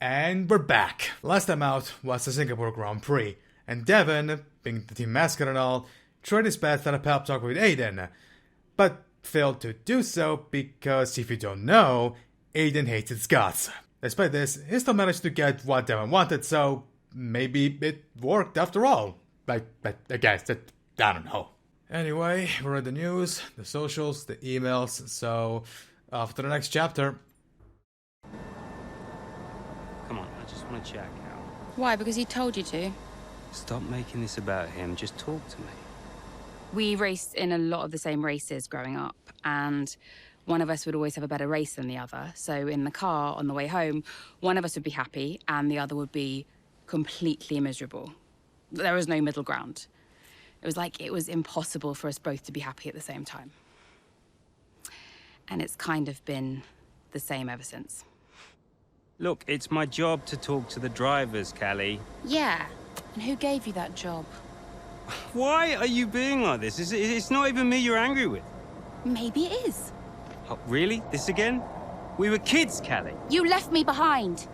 And we're back. Last time out was the Singapore Grand Prix, and Devon, being the team mascot and all, tried his best at a pep talk with Aiden, but failed to do so because, if you don't know, Aiden hates his guts. Despite this, he still managed to get what Devon wanted, so maybe it worked after all. I guess that, I don't know. Anyway, we read the news, the socials, the emails, so off to the next chapter. Come on, I just want to check out. Why? Because he told you to? Stop making this about him. Just talk to me. We raced in a lot of the same races growing up, and one of us would always have a better race than the other. So in the car on the way home, one of us would be happy and the other would be completely miserable. There was no middle ground. It was like it was impossible for us both to be happy at the same time. And it's kind of been the same ever since. Look, it's my job to talk to the drivers, Callie. Yeah, and who gave you that job? Why are you being like this? It's not even me you're angry with. Maybe it is. Oh, really? This again? We were kids, Callie. You left me behind.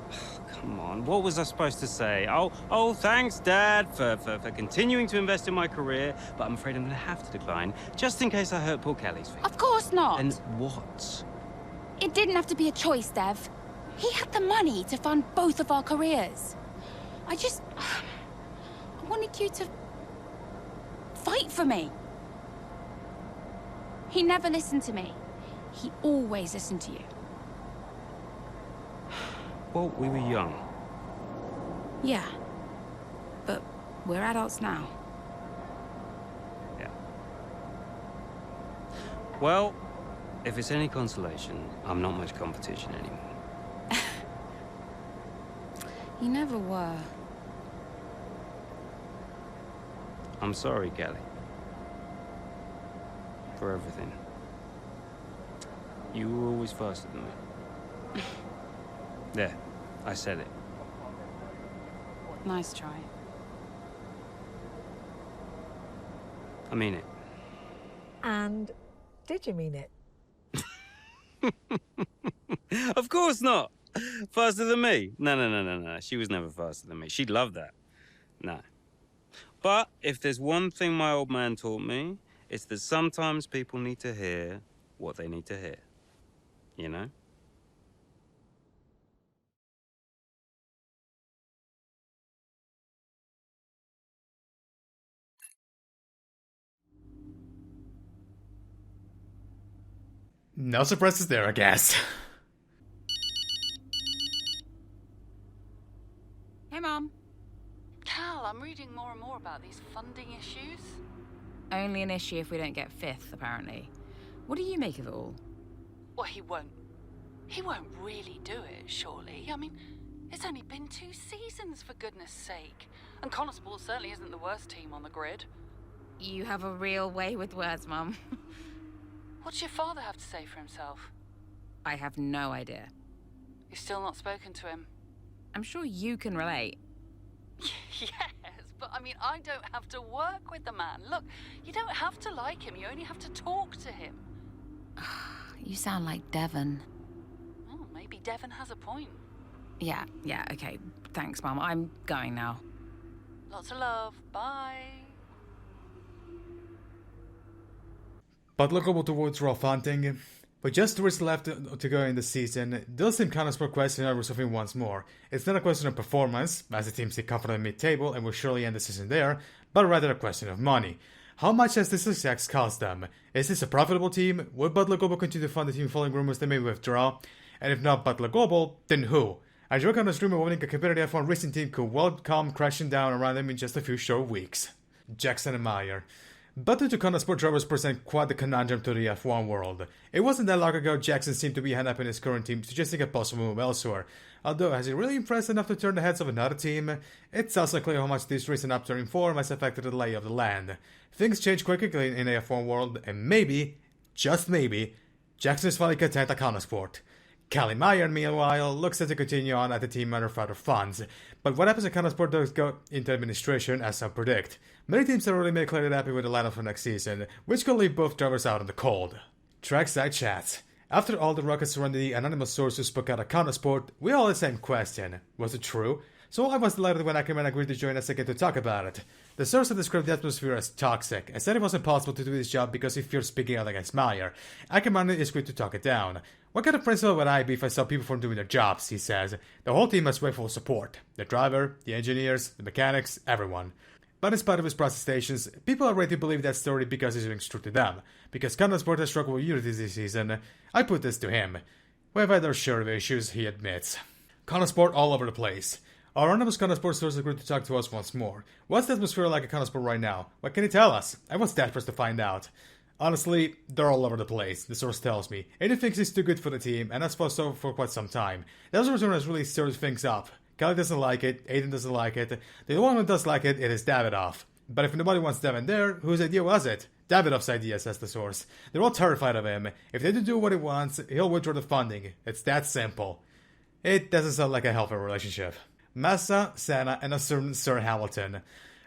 Come on, what was I supposed to say? Oh, thanks, Dad, for continuing to invest in my career, but I'm afraid I'm going to have to decline, just in case I hurt poor Callie's feelings. Of course not. And what? It didn't have to be a choice, Dev. He had the money to fund both of our careers. I wanted you to fight for me. He never listened to me. He always listened to you. Well, we were young. Yeah. But we're adults now. Yeah. Well, if it's any consolation, I'm not much competition anymore. You never were. I'm sorry, Callie. For everything. You were always faster than me. There, I said it. Nice try. I mean it. And did you mean it? Of course not! Faster than me? No. She was never faster than me. She'd love that. No. But if there's one thing my old man taught me, it's that sometimes people need to hear what they need to hear. You know? No surprises there, I guess. Hey, Mom. Cal, I'm reading more and more about these funding issues. Only an issue if we don't get fifth, apparently. What do you make of it all? Well, he won't really do it, surely. I mean, it's only been 2 seasons, for goodness sake. And Constable certainly isn't the worst team on the grid. You have a real way with words, Mum. What's your father have to say for himself? I have no idea. You've still not spoken to him? I'm sure you can relate. Yes, but I mean, I don't have to work with the man. Look, you don't have to like him, you only have to talk to him. You sound like Devon. Oh, maybe Devon has a point. Yeah, okay. Thanks, Mum. I'm going now. Lots of love. Bye. But look over towards Rolf hunting. With just 2 weeks left to go in the season, does seem kind of spur question over something once more. It's not a question of performance, as the team sit comfortably mid-table and will surely end the season there, but rather a question of money. How much has this success cost them? Is this a profitable team? Would Butler Global continue to fund the team following rumors they may withdraw? And if not Butler Global, then who? As you work on this rumor winning a competitive F1 racing team could well come crashing down around them in just a few short weeks. Jackson and Meyer. But the two Honda Sport drivers present quite the conundrum to the F1 world. It wasn't that long ago Jackson seemed to be hand up in his current team, suggesting a possible move elsewhere. Although, has he really impressed enough to turn the heads of another team? It's also clear how much this recent upturn in form has affected the lay of the land. Things change quite quickly in the F1 world, and maybe, just maybe, Jackson is finally content at Honda Sport. Callie Meyer, meanwhile, looks set to continue on at the team under further funds. But what happens if Honda Sport does go into administration, as some predict? Many teams have already made clear they're happy with the lineup for next season, which could leave both drivers out in the cold. Trackside chat. After all the ruckus surrounding the anonymous source who spoke out at Countersport, we all had the same question. Was it true? So I was delighted when Ackerman agreed to join us again to talk about it. The source had described the atmosphere as toxic, and said it was impossible to do his job because he feared speaking out against Meyer. Ackerman is quick to talk it down. What kind of principal would I be if I stopped people from doing their jobs, he says. The whole team has grateful support. The driver, the engineers, the mechanics, everyone. But in spite of his protestations, people are ready to believe that story because he's being true to them. Because Countersport has struggled with Unity this season, I put this to him. We have had our share of issues, he admits. Countersport all over the place. Our anonymous Countersport source agreed to talk to us once more. What's the atmosphere like at Countersport right now? What can he tell us? I was desperate to find out. Honestly, they're all over the place, the source tells me. Aiden thinks he's too good for the team, and that's so for quite some time. That return has really stirred things up. Kelly doesn't like it, Aiden doesn't like it. The one who does like it is Davidoff. But if nobody wants Devin there, whose idea was it? Davidoff's idea, says the source. They're all terrified of him. If they don't do what he wants, he'll withdraw the funding. It's that simple. It doesn't sound like a healthy relationship. Massa, Senna, and a certain Sir Hamilton.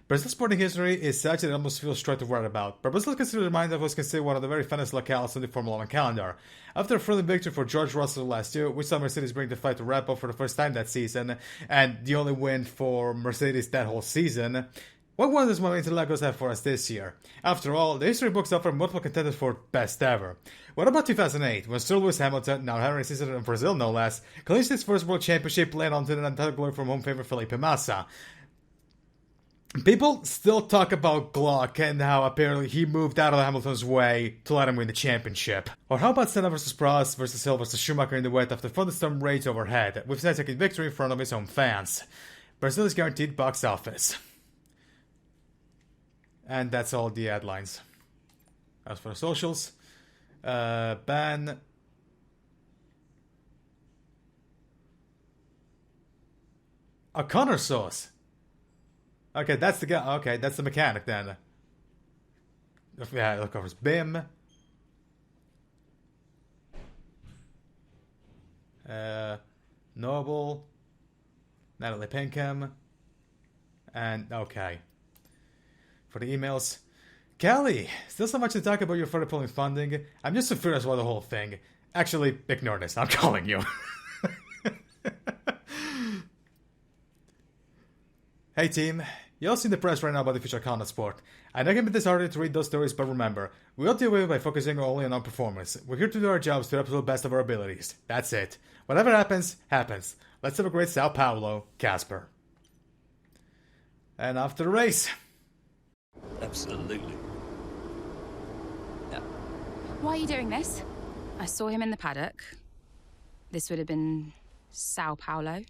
Brazil's sporting history is such that it almost feels straight to write about, but Brazil is considered the was considered one of the very finest locales on the Formula 1 calendar. After a thrilling victory for George Russell last year, we saw Mercedes bring the fight to Red Bull for the first time that season, and the only win for Mercedes that whole season. What won does Interlagos have for us this year? After all, the history books offer multiple contenders for best ever. What about 2008, when Sir Lewis Hamilton, now Henry season in Brazil no less, clinched his first world championship, led on to the entitled glory from home favorite Felipe Massa? People still talk about Glock and how apparently he moved out of Hamilton's way to let him win the championship. Or how about Senna versus Prost versus Hill versus Schumacher in the wet after thunderstorm rage overhead, with Senna taking victory in front of his own fans? Brazil is guaranteed box office. And that's all the headlines. As for the socials, ban. A Connor sauce. Okay, that's the guy. Okay, that's the mechanic then. Yeah, it covers BIM. Noble. Natalie Pinkham. And, okay. For the emails. Kelly, still so much to talk about your further pulling funding. I'm just so furious about the whole thing. Actually, ignore this. I'm calling you. Hey team, you all see the press right now about the future of Countersport. I know it can be disheartening to read those stories, but remember, we all deal with it by focusing only on our performance. We're here to do our jobs to the absolute best of our abilities. That's it. Whatever happens, happens. Let's have a great Sao Paulo, Casper. And after the race. Absolutely. Yeah. Why are you doing this? I saw him in the paddock. This would have been Sao Paulo.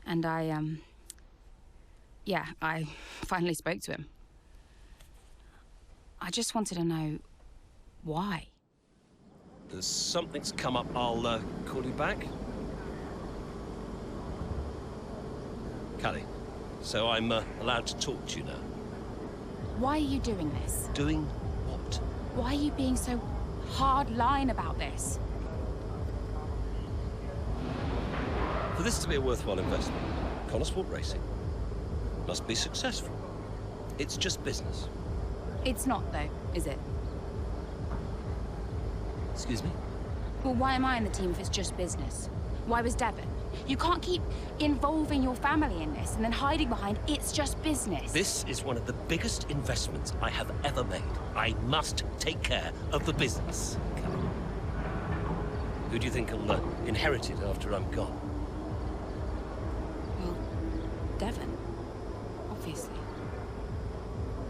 And I finally spoke to him. I just wanted to know why. There's something's come up. I'll call you back. Callie, so I'm allowed to talk to you now. Why are you doing this? Doing what? Why are you being so hard-line about this? For this to be a worthwhile investment, Countersport Racing must be successful. It's just business. It's not, though, is it? Excuse me? Well, why am I in the team if it's just business? Why was Devon? You can't keep involving your family in this and then hiding behind it's just business. This is one of the biggest investments I have ever made. I must take care of the business. Who do you think will inherit it after I'm gone? Well, Devon. Obviously.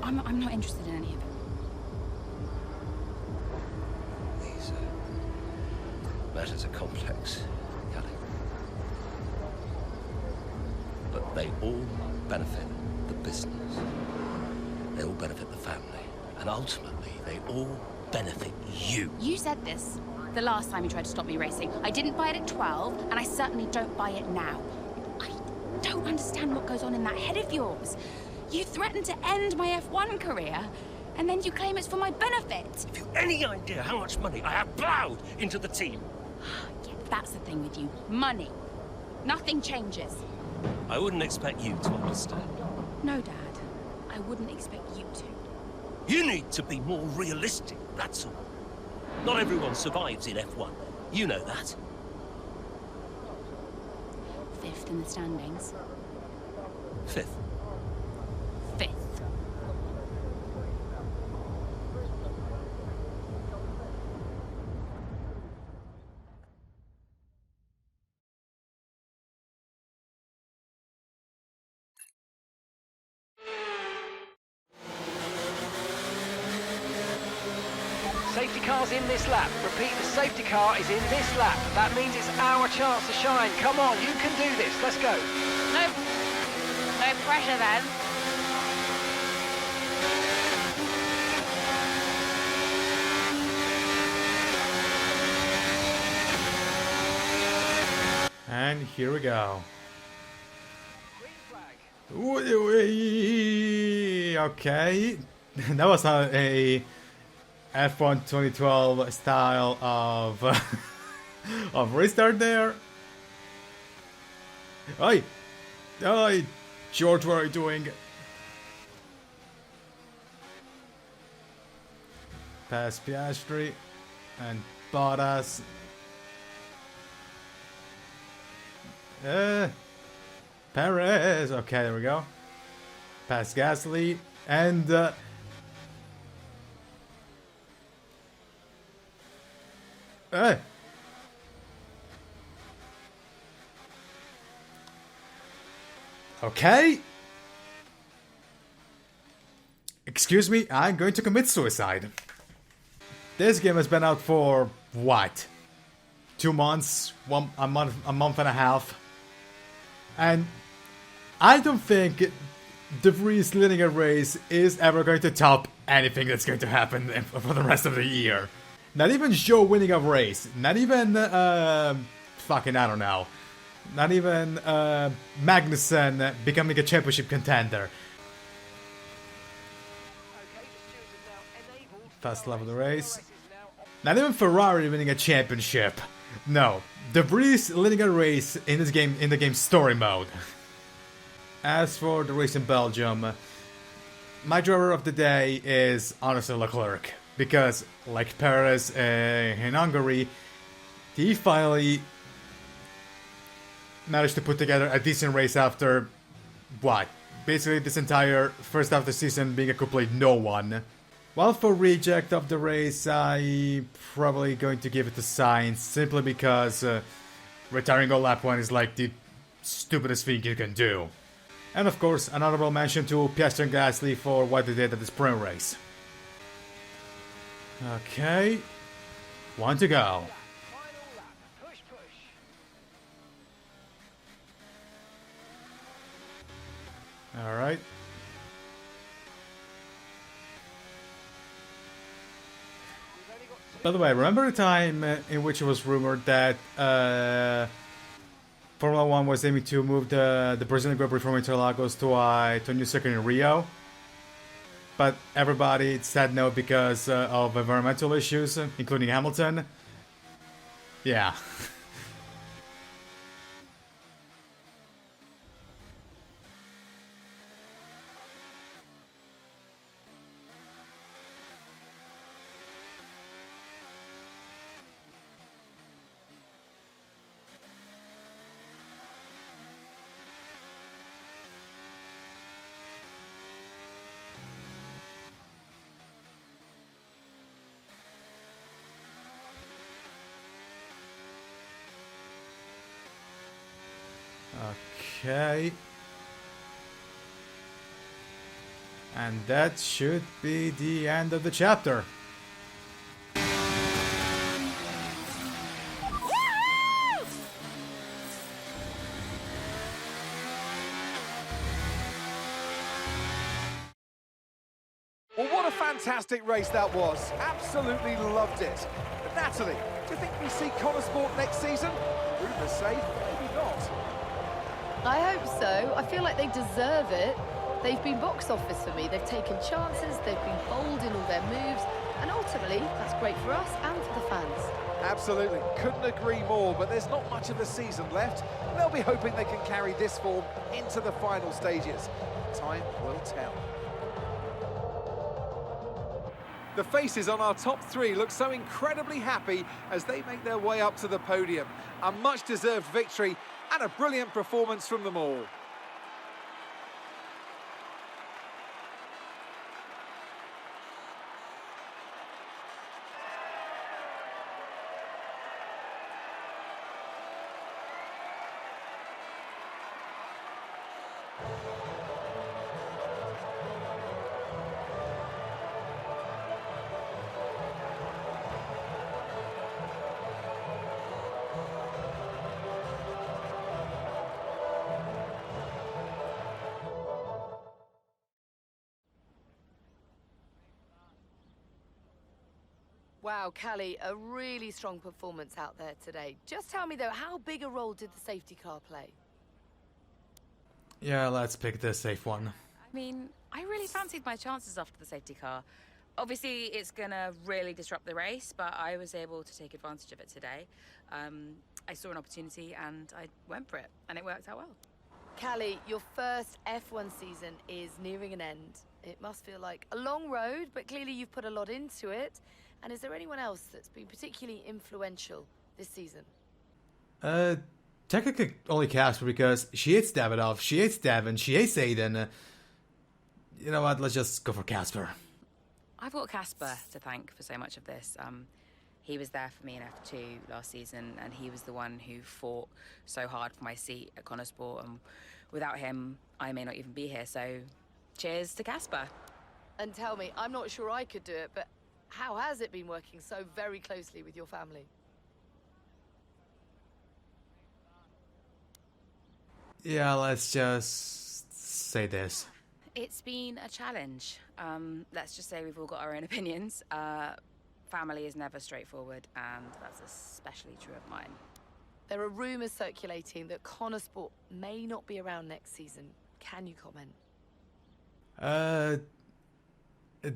I'm not interested in any of it. These matters are complex, Callie. But they all benefit the business. They all benefit the family. And ultimately, they all benefit you. You said this the last time you tried to stop me racing. I didn't buy it at 12, and I certainly don't buy it now. I don't understand what goes on in that head of yours. You threatened to end my F1 career, and then you claim it's for my benefit. Have you any idea how much money I have plowed into the team? Yeah, that's the thing with you. Money. Nothing changes. I wouldn't expect you to understand. No, Dad. I wouldn't expect you to. You need to be more realistic, that's all. Not everyone survives in F1. You know that. 5th in the standings. 5th. 5th. Safety car's in this lap. Repeat, the safety car is in this lap. That means it's our chance to shine. Come on, you can do this. Let's go. No pressure then. And here we go. Okay, that was not a F1 2012 style of of restart there. Oi, George, what are you doing? Past Piastri and Bottas. Perez. Okay, there we go. Past Gasly and okay. Excuse me, I'm going to commit suicide. This game has been out for what? 2 months, a month and a half. And I don't think De Vries winning a race is ever going to top anything that's going to happen for the rest of the year. Not even Zhou winning a race. Not even, fucking, I don't know. Not even, Magnussen becoming a championship contender. Fast lap of the race. Not even Ferrari winning a championship. No. De Vries winning a race in this game, in the game's story mode. As for the race in Belgium, my driver of the day is honestly Leclerc. Because, like Perez in Hungary, he finally managed to put together a decent race after, what? Basically this entire first half of the season being a complete no one. Well, for reject of the race, I'm probably going to give it to Sainz, simply because retiring on lap 1 is like the stupidest thing you can do. And of course, an honorable mention to Piastri and Gasly for what they did at the sprint race. Okay, 1 to go. Alright. By the way, remember the time in which it was rumored that Formula 1 was aiming to move the Brazilian Grand Prix from Interlagos to a new circuit in Rio? But everybody said no because of environmental issues, including Hamilton. Yeah. Okay. And that should be the end of the chapter. Well, what a fantastic race that was. Absolutely loved it. But Natalie, do you think we see Connor Sport next season? Rumours say maybe not. I hope so. I feel like they deserve it. They've been box office for me. They've taken chances, they've been bold in all their moves, and ultimately, that's great for us and for the fans. Absolutely. Couldn't agree more, but there's not much of the season left. They'll be hoping they can carry this form into the final stages. Time will tell. The faces on our top three look so incredibly happy as they make their way up to the podium. A much-deserved victory and a brilliant performance from them all. Wow, Callie, a really strong performance out there today. Just tell me, though, how big a role did the safety car play? Yeah, let's pick the safe one. I mean, I really fancied my chances after the safety car. Obviously, it's gonna really disrupt the race, but I was able to take advantage of it today. I saw an opportunity and I went for it, and it worked out well. Callie, your first F1 season is nearing an end. It must feel like a long road, but clearly you've put a lot into it. And is there anyone else that's been particularly influential this season? Technically only Casper, because she hates Davidoff, she hates Devin, she hates Aiden. You know what, let's just go for Casper. I've got Casper to thank for so much of this. He was there for me in F2 last season, and he was the one who fought so hard for my seat at Connosport, and without him, I may not even be here, so cheers to Casper. And tell me, I'm not sure I could do it, but how has it been working so very closely with your family? Yeah, let's just say this. It's been a challenge. Let's just say we've all got our own opinions. Family is never straightforward, and that's especially true of mine. There are rumours circulating that Connosport may not be around next season. Can you comment?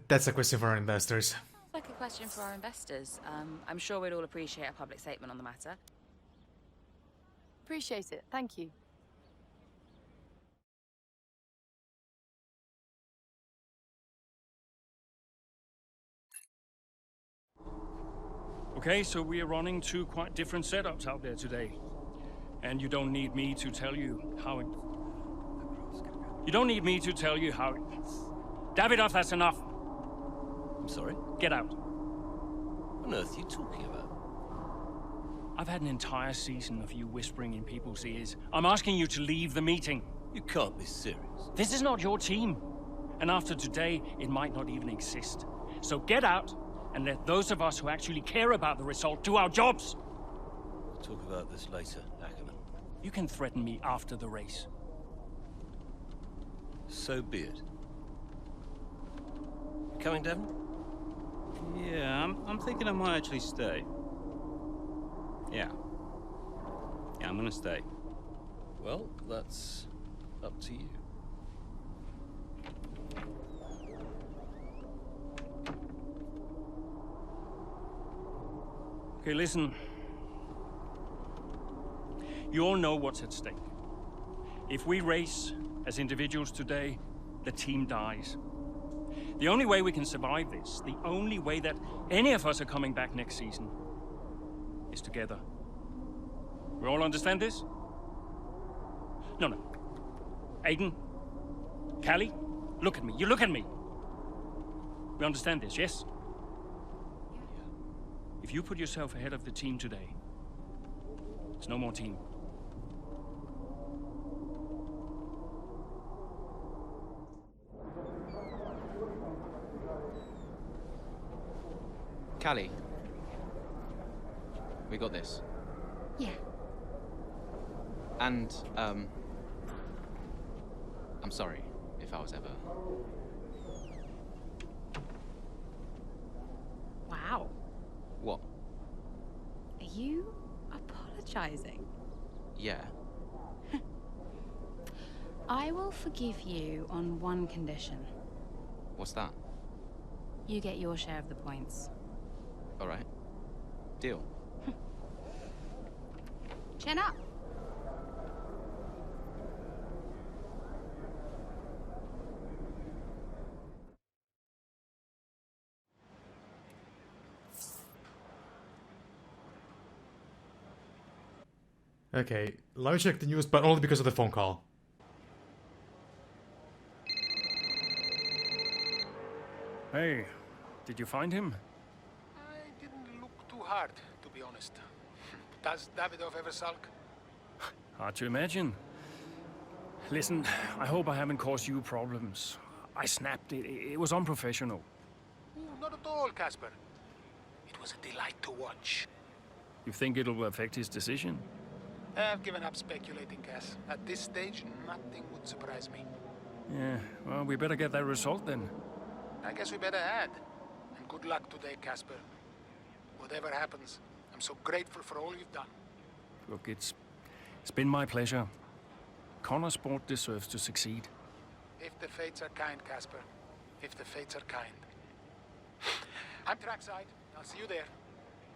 That's a question for our investors. Sounds like a question for our investors. I'm sure we'd all appreciate a public statement on the matter. Appreciate it. Thank you. Okay, so we are running two quite different setups out there today. And you don't need me to tell you how it... You don't need me to tell you how it... Davidoff, that's enough. I'm sorry? Get out. What on earth are you talking about? I've had an entire season of you whispering in people's ears. I'm asking you to leave the meeting. You can't be serious. This is not your team. And after today, it might not even exist. So get out and let those of us who actually care about the result do our jobs. We'll talk about this later, Ackerman. You can threaten me after the race. So be it. You coming, Devon? Yeah, I'm thinking I might actually stay. Yeah, I'm gonna stay. Well, that's up to you. Okay, listen. You all know what's at stake. If we race as individuals today, the team dies. The only way we can survive this, the only way that any of us are coming back next season, is together. We all understand this? No. Aiden, Callie, look at me. You look at me. We understand this, yes? If you put yourself ahead of the team today, there's no more team. Callie, we got this. Yeah. And, I'm sorry if I was ever... Wow. What? Are you apologizing? Yeah. I will forgive you on one condition. What's that? You get your share of the points. All right. Deal. Chin up. Okay, let me check the news, but only because of the phone call. Hey, did you find him? I didn't look too hard, to be honest. Does Davidov ever sulk? Hard to imagine. Listen, I hope I haven't caused you problems. I snapped it. It was unprofessional. Ooh, not at all, Casper. It was a delight to watch. You think it'll affect his decision? I've given up speculating, Cass. At this stage, nothing would surprise me. Yeah, well, we better get that result then. I guess we better add. And good luck today, Casper. Whatever happens, I'm so grateful for all you've done. Look, it's been my pleasure. Connor Sport deserves to succeed. If the fates are kind, Casper. If the fates are kind. I'm trackside. I'll see you there.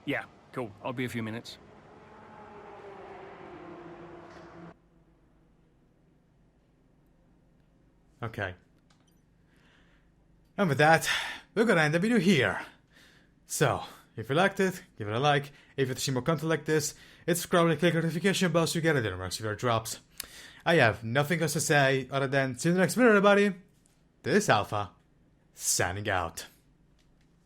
Yeah, cool. I'll be a few minutes. Okay. And with that, we're gonna end the video here. So, if you liked it, give it a like. If you want to see more content like this, hit subscribe and click the notification bell so you get it when next video drops. I have nothing else to say other than see you in the next video, everybody. This is Alpha, signing out.